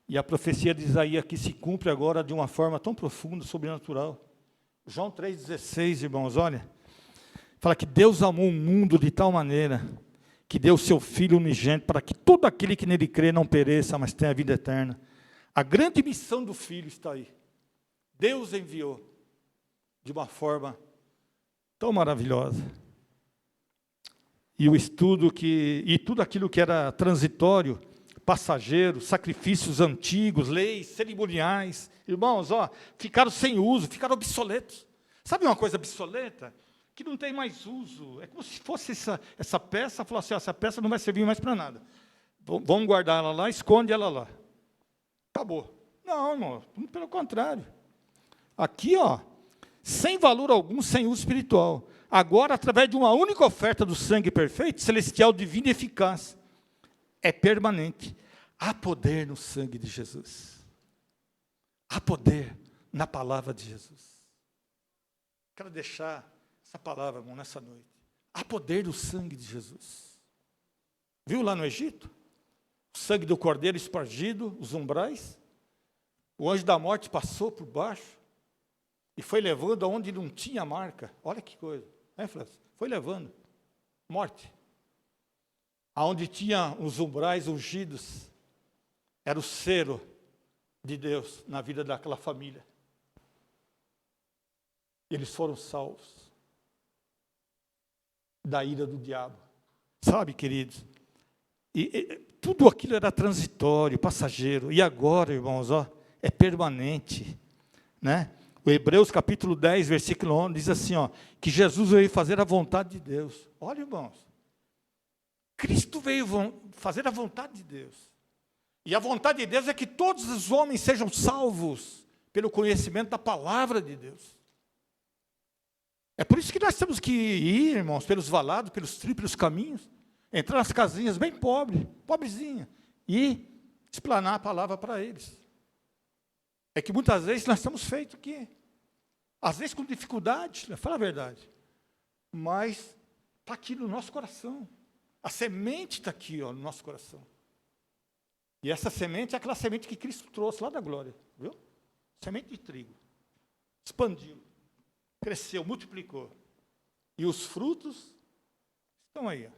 [SPEAKER 1] E a profecia de Isaías aqui se cumpre agora de uma forma tão profunda, sobrenatural. João 3,16, irmãos, olha, fala que Deus amou o mundo de tal maneira que deu o seu Filho unigênito para que todo aquele que nele crê não pereça, mas tenha a vida eterna. A grande missão do Filho está aí. Deus enviou de uma forma tão maravilhosa. E o estudo e tudo aquilo que era transitório, passageiro, sacrifícios antigos, leis, cerimoniais, irmãos, ó, ficaram sem uso, ficaram obsoletos. Sabe uma coisa obsoleta? Que não tem mais uso. É como se fosse essa peça, falar assim, essa peça não vai servir mais para nada. Vamos guardar ela lá, esconde ela lá. Acabou. Não, irmão, pelo contrário. Aqui, ó, sem valor algum, sem uso espiritual. Agora, através de uma única oferta do sangue perfeito, celestial, divino e eficaz, é permanente. Há poder no sangue de Jesus. Há poder na palavra de Jesus. Quero deixar essa palavra, irmão, nessa noite. Há poder no sangue de Jesus. Viu lá no Egito? O sangue do cordeiro espargido, os umbrais. O anjo da morte passou por baixo e foi levando aonde não tinha marca. Olha que coisa. Foi levando. Morte. Aonde tinha os umbrais ungidos, era o cero de Deus na vida daquela família. Eles foram salvos da ira do diabo. Sabe, queridos? E tudo aquilo era transitório, passageiro. E agora, irmãos, é permanente. Né? O Hebreus capítulo 10, versículo 11, diz assim, que Jesus veio fazer a vontade de Deus. Olha, irmãos. Cristo veio fazer a vontade de Deus. E a vontade de Deus é que todos os homens sejam salvos pelo conhecimento da palavra de Deus. É por isso que nós temos que ir, irmãos, pelos valados, pelos tríplios caminhos, entrar nas casinhas bem pobrezinhas, e explanar a palavra para eles. É que muitas vezes nós estamos feitos aqui, às vezes com dificuldade, fala a verdade, mas está aqui no nosso coração. A semente está aqui, no nosso coração. E essa semente é aquela semente que Cristo trouxe lá da glória, viu? Semente de trigo. Expandiu, cresceu, multiplicou. E os frutos estão aí.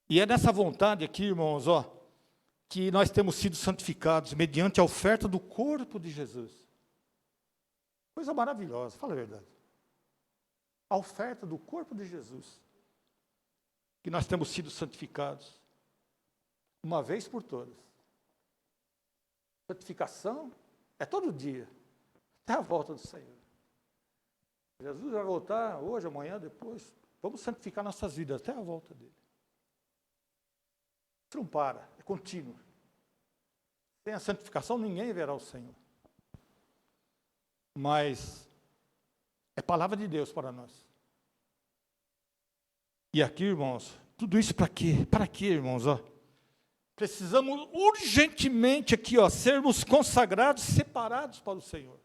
[SPEAKER 1] E é nessa vontade aqui, irmãos, que nós temos sido santificados mediante a oferta do corpo de Jesus. Coisa maravilhosa, fala a verdade. A oferta do corpo de Jesus. Que nós temos sido santificados uma vez por todas. Santificação é todo dia, até a volta do Senhor. Jesus vai voltar hoje, amanhã, depois. Vamos santificar nossas vidas até a volta dele. Não para, é contínuo. Sem a santificação, ninguém verá o Senhor. Mas é palavra de Deus para nós. E aqui, irmãos, tudo isso para quê? Para quê, irmãos? Precisamos urgentemente aqui, sermos consagrados, separados para o Senhor.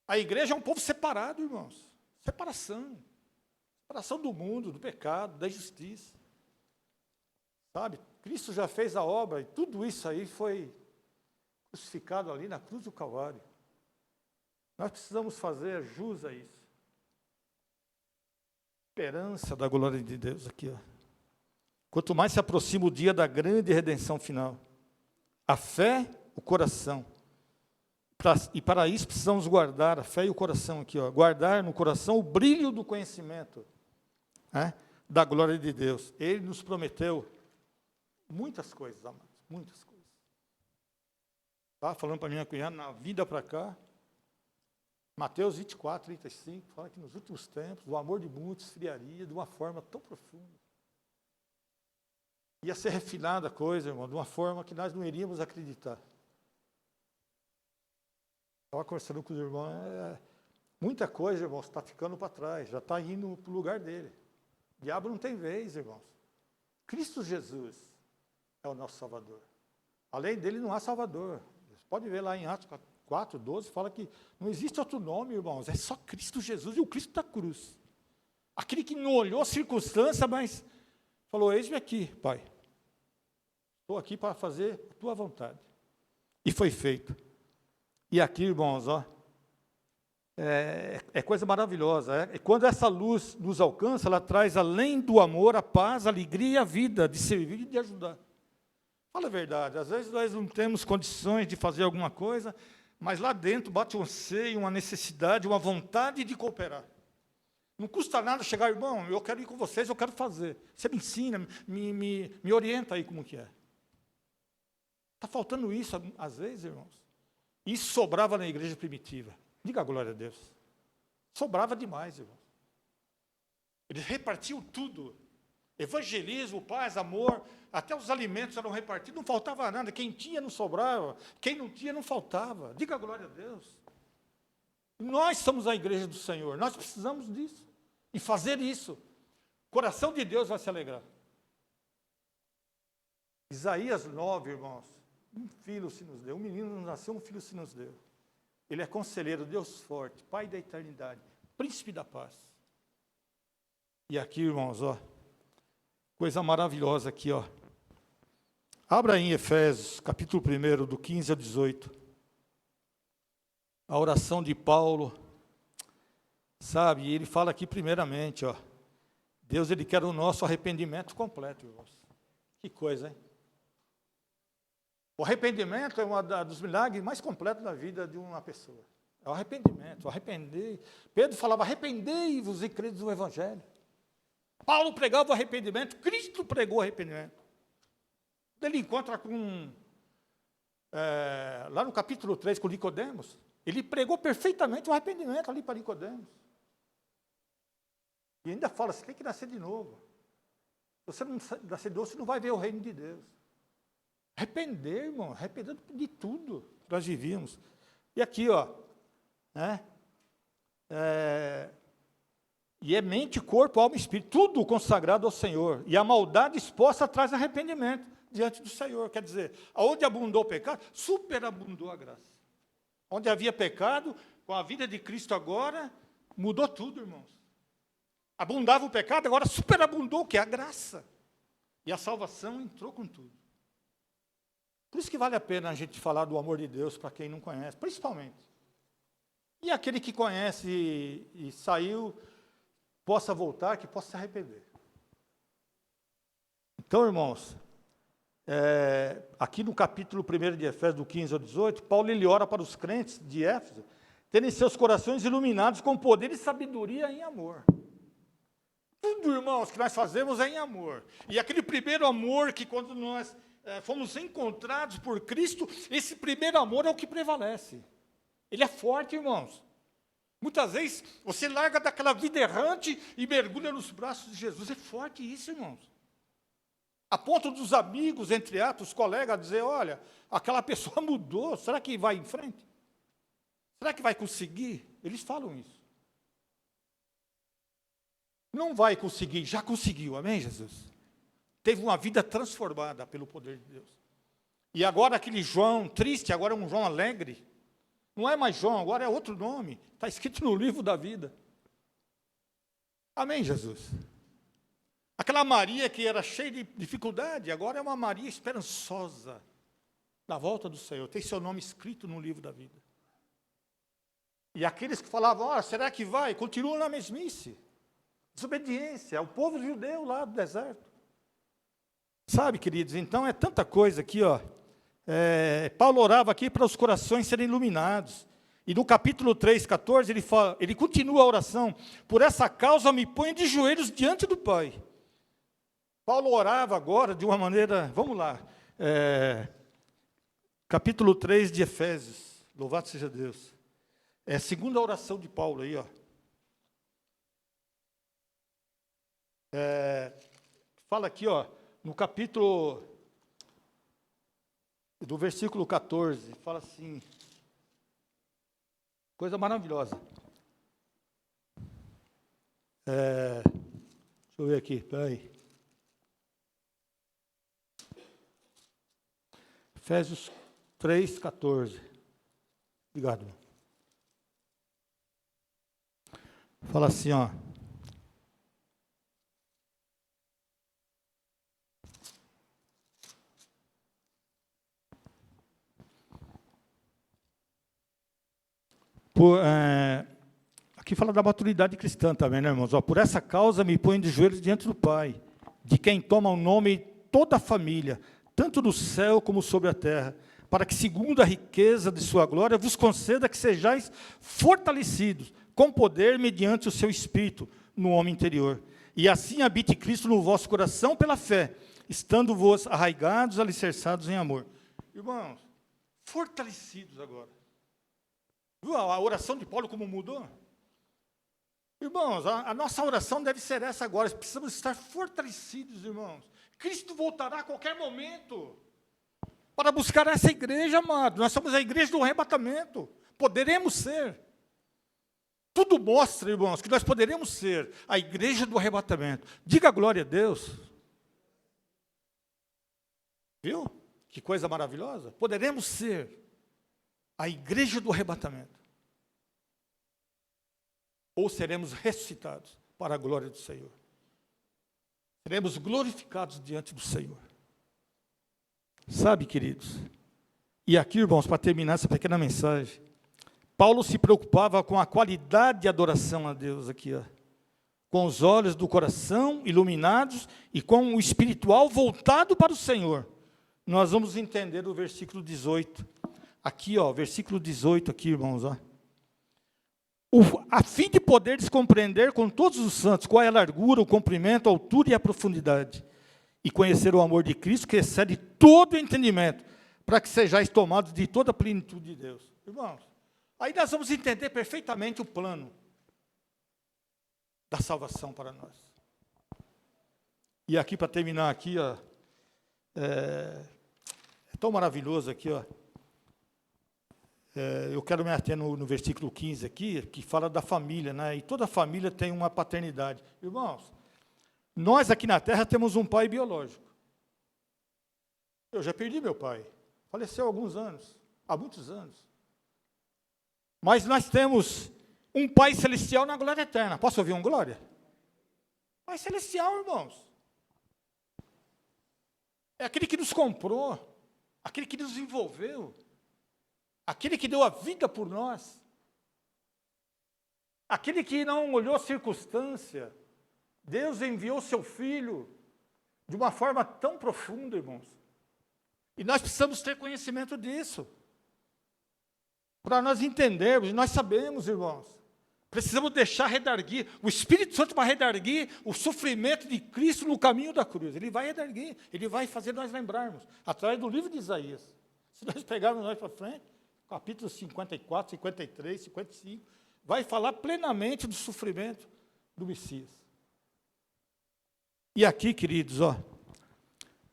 [SPEAKER 1] A igreja é um povo separado, irmãos. Separação. Separação do mundo, do pecado, da injustiça. Sabe? Cristo já fez a obra e tudo isso aí foi crucificado ali na cruz do Calvário. Nós precisamos fazer jus a isso. Esperança da glória de Deus aqui, Quanto mais se aproxima o dia da grande redenção final, a fé, o coração. E para isso precisamos guardar a fé e o coração aqui, guardar no coração o brilho do conhecimento, da glória de Deus. Ele nos prometeu muitas coisas, amados, muitas coisas. Estava falando para minha cunhada, na vinda para cá, Mateus 24, 35, fala que nos últimos tempos o amor de muitos esfriaria de uma forma tão profunda. Ia ser refinada a coisa, irmão, de uma forma que nós não iríamos acreditar. Estava conversando com os irmãos, muita coisa, irmãos, está ficando para trás, já está indo para o lugar dele. O diabo não tem vez, irmãos. Cristo Jesus é o nosso Salvador. Além dele não há Salvador. Você pode ver lá em Atos 4, 12, fala que não existe outro nome, irmãos, é só Cristo Jesus e o Cristo da cruz. Aquele que não olhou a circunstância, mas falou, eis-me aqui, Pai. Estou aqui para fazer a tua vontade. E foi feito. E aqui, irmãos, é coisa maravilhosa. Quando essa luz nos alcança, ela traz, além do amor, a paz, a alegria e a vida de servir e de ajudar. Fala a verdade, às vezes nós não temos condições de fazer alguma coisa, mas lá dentro bate um anseio, uma necessidade, uma vontade de cooperar. Não custa nada chegar, irmão, eu quero ir com vocês, eu quero fazer. Você me ensina, me orienta aí como que é. Está faltando isso, às vezes, irmãos. Isso sobrava na igreja primitiva. Diga a glória a Deus. Sobrava demais, irmãos. Eles repartiam tudo. Evangelismo, paz, amor, até os alimentos eram repartidos, não faltava nada. Quem tinha não sobrava, quem não tinha não faltava. Diga a glória a Deus. Nós somos a igreja do Senhor, nós precisamos disso. E fazer isso. O coração de Deus vai se alegrar. Isaías 9, irmãos. Um filho se nos deu, um menino nos nasceu, um filho se nos deu. Ele é conselheiro, Deus forte, Pai da eternidade, Príncipe da paz. E aqui, irmãos, Coisa maravilhosa aqui, ó. Abra aí em Efésios, capítulo 1, do 15 ao 18. A oração de Paulo, sabe? E ele fala aqui primeiramente, ó. Deus, ele quer o nosso arrependimento completo, irmãos. Que coisa, hein? O arrependimento é um dos milagres mais completos da vida de uma pessoa. É o arrependimento, arrepender. Pedro falava, arrependei-vos e crede no Evangelho. Paulo pregava o arrependimento, Cristo pregou o arrependimento. Ele encontra com, lá no capítulo 3, com Nicodemos, ele pregou perfeitamente o arrependimento ali para Nicodemos. E ainda fala, você tem que nascer de novo. Se você não nascer de novo, você não vai ver o reino de Deus. Arrepender, irmão, arrepender de tudo que nós vivíamos. E aqui, ó, né? E é mente, corpo, alma e espírito, tudo consagrado ao Senhor. E a maldade exposta traz arrependimento diante do Senhor. Quer dizer, aonde abundou o pecado, superabundou a graça. Onde havia pecado, com a vida de Cristo agora, mudou tudo, irmãos. Abundava o pecado, agora superabundou o que? A graça. E a salvação entrou com tudo. Por isso que vale a pena a gente falar do amor de Deus para quem não conhece, principalmente. E aquele que conhece e saiu, possa voltar, que possa se arrepender. Então, irmãos, aqui no capítulo 1 de Efésios, do 15 ao 18, Paulo ele ora para os crentes de Éfeso, terem seus corações iluminados com poder e sabedoria em amor. Tudo, irmãos, que nós fazemos é em amor. E aquele primeiro amor que quando nós fomos encontrados por Cristo, esse primeiro amor é o que prevalece. Ele é forte, irmãos. Muitas vezes você larga daquela vida errante e mergulha nos braços de Jesus. É forte isso, irmãos. A ponto dos amigos, entre aspas, os colegas, dizer, olha, aquela pessoa mudou, será que vai em frente? Será que vai conseguir? Eles falam isso. Não vai conseguir, já conseguiu, amém, Jesus? Teve uma vida transformada pelo poder de Deus. E agora aquele João triste, agora é um João alegre. Não é mais João, agora é outro nome. Está escrito no livro da vida. Amém, Jesus? Aquela Maria que era cheia de dificuldade, agora é uma Maria esperançosa. Na volta do Senhor, tem seu nome escrito no livro da vida. E aqueles que falavam, olha, será que vai? Continuam na mesmice. Desobediência, o povo judeu lá do deserto. Sabe, queridos, então é tanta coisa aqui, ó. Paulo orava aqui para os corações serem iluminados. E no capítulo 3, 14, ele continua a oração. Por essa causa me ponho de joelhos diante do Pai. Paulo orava agora de uma maneira, vamos lá, capítulo 3 de Efésios, louvado seja Deus. É a segunda oração de Paulo aí, ó. Fala aqui, ó, no capítulo, do versículo 14, fala assim, coisa maravilhosa. Deixa eu ver aqui, peraí. Efésios 3, 14. Obrigado. Fala assim, ó. Aqui fala da maturidade cristã também, né, irmãos? Ó, por essa causa me ponho de joelhos diante do Pai, de quem toma o nome toda a família, tanto do céu como sobre a terra, para que, segundo a riqueza de sua glória, vos conceda que sejais fortalecidos com poder mediante o seu Espírito no homem interior. E assim habite Cristo no vosso coração pela fé, estando-vos arraigados, alicerçados em amor. Irmãos, fortalecidos agora. Viu a oração de Paulo como mudou? Irmãos, a nossa oração deve ser essa agora. Precisamos estar fortalecidos, irmãos. Cristo voltará a qualquer momento para buscar essa igreja, amado. Nós somos a igreja do arrebatamento. Poderemos ser. Tudo mostra, irmãos, que nós poderemos ser a igreja do arrebatamento. Diga glória a Deus. Viu? Que coisa maravilhosa. Poderemos ser a igreja do arrebatamento. Ou seremos ressuscitados para a glória do Senhor. seremos glorificados diante do Senhor. Sabe, queridos? E aqui, irmãos, para terminar essa pequena mensagem, Paulo se preocupava com a qualidade de adoração a Deus aqui, ó, com os olhos do coração iluminados e com o espiritual voltado para o Senhor. Nós vamos entender o versículo 18. Aqui, ó, versículo 18 aqui, irmãos, ó. A fim de poderes compreender com todos os santos qual é a largura, o comprimento, a altura e a profundidade, e conhecer o amor de Cristo que excede todo o entendimento, para que sejais tomados de toda a plenitude de Deus. Irmãos, aí nós vamos entender perfeitamente o plano da salvação para nós. E aqui, para terminar aqui, ó, é tão maravilhoso aqui, ó. Eu quero me ater no versículo 15 aqui, que fala da família, né? E toda família tem uma paternidade. Irmãos, nós aqui na Terra temos um pai biológico. Eu já perdi meu pai. Faleceu há alguns anos, há muitos anos. Mas nós temos um Pai Celestial na glória eterna. Posso ouvir um glória? Pai Celestial, irmãos. É aquele que nos comprou, aquele que nos envolveu, aquele que deu a vida por nós, aquele que não olhou a circunstância. Deus enviou seu Filho de uma forma tão profunda, irmãos. E nós precisamos ter conhecimento disso, para nós entendermos, nós sabemos, irmãos, precisamos deixar redarguir, o Espírito Santo vai redarguir o sofrimento de Cristo no caminho da cruz. Ele vai redarguir, ele vai fazer nós lembrarmos, através do livro de Isaías. Se nós pegarmos nós para frente, capítulos 54, 53, 55, vai falar plenamente do sofrimento do Messias. E aqui, queridos, ó,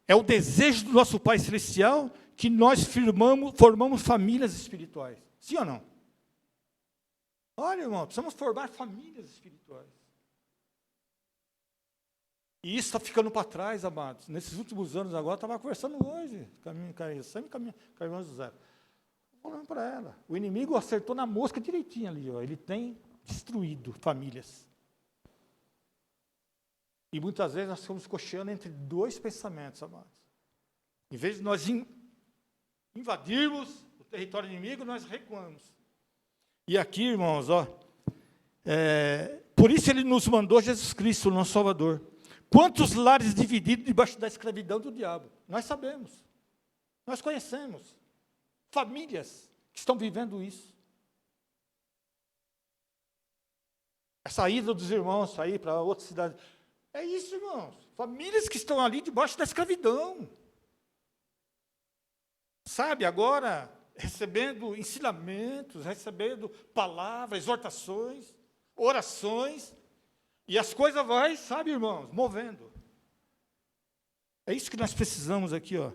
[SPEAKER 1] é o desejo do nosso Pai Celestial que nós formamos famílias espirituais. Sim ou não? Olha, irmão, precisamos formar famílias espirituais. E isso está ficando para trás, amados. Nesses últimos anos agora, estava conversando hoje com a irmã José. Falando para ela. O inimigo acertou na mosca direitinho ali, ó. Ele tem destruído famílias. E muitas vezes nós ficamos cocheando entre dois pensamentos, amados. Em vez de nós invadirmos o território inimigo, nós recuamos. E aqui, irmãos, ó, por isso ele nos mandou Jesus Cristo, o nosso Salvador. Quantos lares divididos debaixo da escravidão do diabo? Nós sabemos, nós conhecemos famílias que estão vivendo isso. A saída dos irmãos, sair para outra cidade. É isso, irmãos. Famílias que estão ali debaixo da escravidão. Sabe, agora, recebendo ensinamentos, recebendo palavras, exortações, orações, e as coisas vai, sabe, irmãos, movendo. É isso que nós precisamos aqui, ó.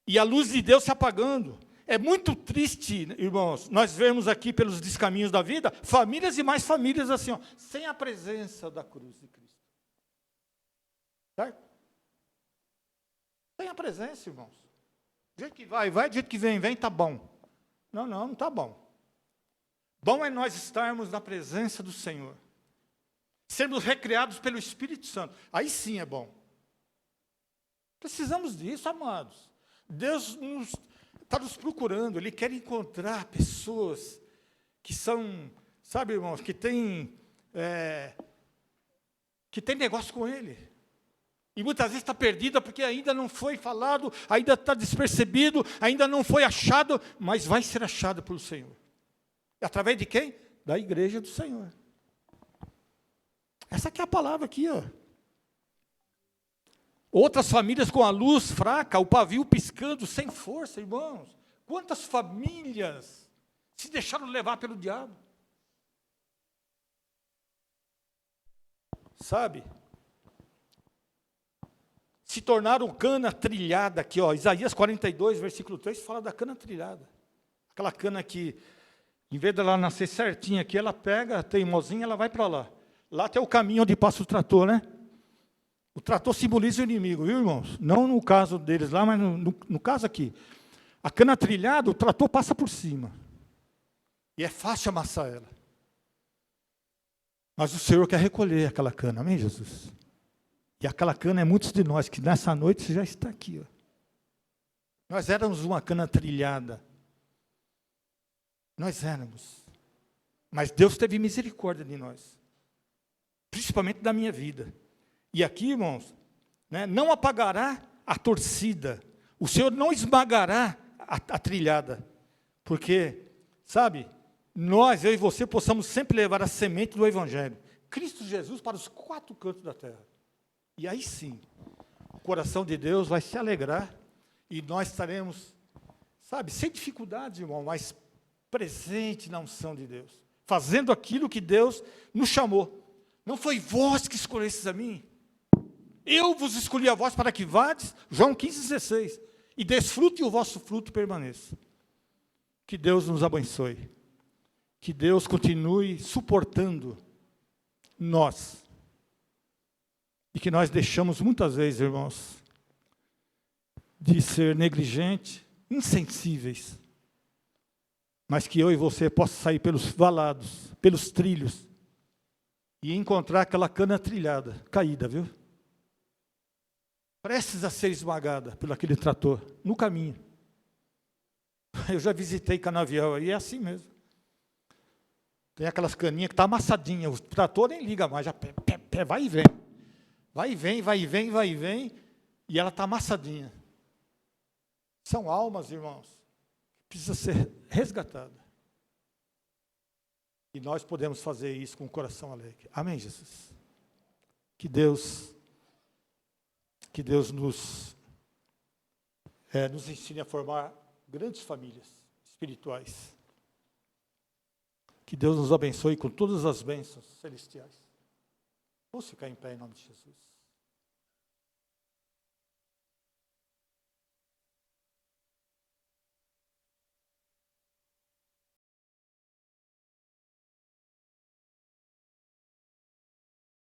[SPEAKER 1] E a luz de Deus se apagando. É muito triste, irmãos, nós vemos aqui pelos descaminhos da vida, famílias e mais famílias assim, ó, sem a presença da cruz de Cristo. Certo? Sem a presença, irmãos. Do jeito que vai, do jeito que vem, tá bom. Não tá bom. Bom é nós estarmos na presença do Senhor. Sermos recriados pelo Espírito Santo. Aí sim é bom. Precisamos disso, amados. Deus está nos procurando. Ele quer encontrar pessoas que são, sabe, irmãos, que tem negócio com Ele. E muitas vezes está perdida porque ainda não foi falado, ainda está despercebido, ainda não foi achado, mas vai ser achado pelo Senhor. Através de quem? Da igreja do Senhor. Essa aqui é a palavra aqui, ó. Outras famílias com a luz fraca, o pavio piscando, sem força, irmãos. Quantas famílias se deixaram levar pelo diabo? Sabe? Se tornaram cana trilhada aqui, ó, Isaías 42, versículo 3, fala da cana trilhada. Aquela cana que, em vez dela nascer certinha aqui, ela pega a teimosinha, ela vai para lá. Lá tem o caminho onde passa o trator, né? O trator simboliza o inimigo, viu, irmãos? Não no caso deles lá, mas no caso aqui. A cana trilhada, o trator passa por cima. E é fácil amassar ela. Mas o Senhor quer recolher aquela cana, amém, Jesus? E aquela cana é muitos de nós, que nessa noite já está aqui. Ó. Nós éramos uma cana trilhada. Nós éramos. Mas Deus teve misericórdia de nós. Principalmente da minha vida. E aqui, irmãos, né, não apagará a torcida. O Senhor não esmagará a trilhada. Porque, sabe, nós, eu e você, possamos sempre levar a semente do Evangelho. Cristo Jesus para os 4 cantos da terra. E aí sim, o coração de Deus vai se alegrar e nós estaremos, sabe, sem dificuldades, irmão, mas presente na unção de Deus. Fazendo aquilo que Deus nos chamou. Não foi vós que escolhestes a mim. Eu vos escolhi a vós para que vades, João 15,16. E desfrute e o vosso fruto permaneça. Que Deus nos abençoe. Que Deus continue suportando nós. E que nós deixamos muitas vezes, irmãos, de ser negligentes, insensíveis. Mas que eu e você possa sair pelos valados, pelos trilhos, e encontrar aquela cana trilhada, caída, viu? Prestes a ser esmagada por aquele trator, no caminho. Eu já visitei Canavial, e é assim mesmo. Tem aquelas caninhas que estão amassadinhas, o trator nem liga mais, já vai e vem. Vai e vem, vai e vem, vai e vem, e ela está amassadinha. São almas, irmãos, que precisam ser resgatadas. E nós podemos fazer isso com o coração alegre. Amém, Jesus? Que Deus nos ensine a formar grandes famílias espirituais. Que Deus nos abençoe com todas as bênçãos celestiais. Vamos ficar em pé em nome de Jesus.